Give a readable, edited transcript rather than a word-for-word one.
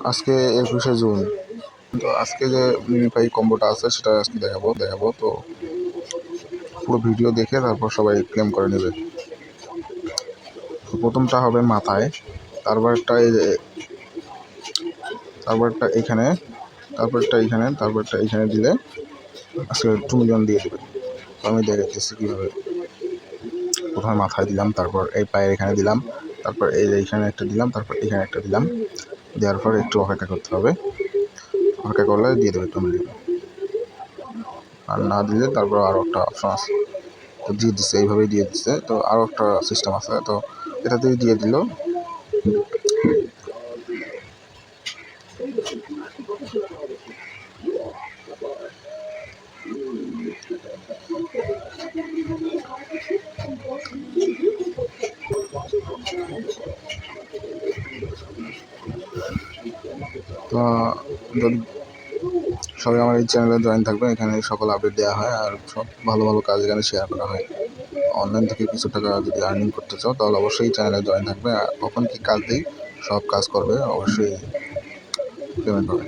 আজকে 21শে জুন। তো আজকে যে মিমিফাই কম্বোটা আছে সেটা আজকে দেখাবো। তো পুরো ভিডিও দেখে তারপর সবাই ক্লেম করে নেবে। তো প্রথমটা হবে মাথায়, তারপরটা এখানে, তারপরটা এখানে দিলে আজকে 2 মিলিয়ন দিয়ে দেবে। তো আমি দেখাচ্ছি কীভাবে। প্রথমে মাথায় দিলাম, তারপর এই পায়ের এখানে দিলাম, তারপর এইখানে একটা দিলাম, তারপর এখানে একটা দিলাম। দেওয়ার পর একটু অপেক্ষা করতে হবে, অপেক্ষা করলে দিয়ে দেবে 2 মিলিয়ন। আর না দিলে তারপর আরও একটা অপশন আছে, তো দিয়ে দিচ্ছে, এইভাবেই দিয়ে দিচ্ছে। তো আরও একটা সিস্টেম আছে, তো এটাতেই দিয়ে দিল। তো যদি সবাই আমার এই চ্যানেলে জয়েন থাকবে, এখানে সকল আপডেট দেওয়া হয় আর সব ভালো ভালো কাজ এখানে শেয়ার করা হয়। অনলাইন থেকে কিছু টাকা যদি আর্নিং করতে চাও তাহলে অবশ্যই চ্যানেলে জয়েন থাকবে। আর কখন কী কাজ দিই সব কাজ করবে, অবশ্যই পেমেন্ট পাবে।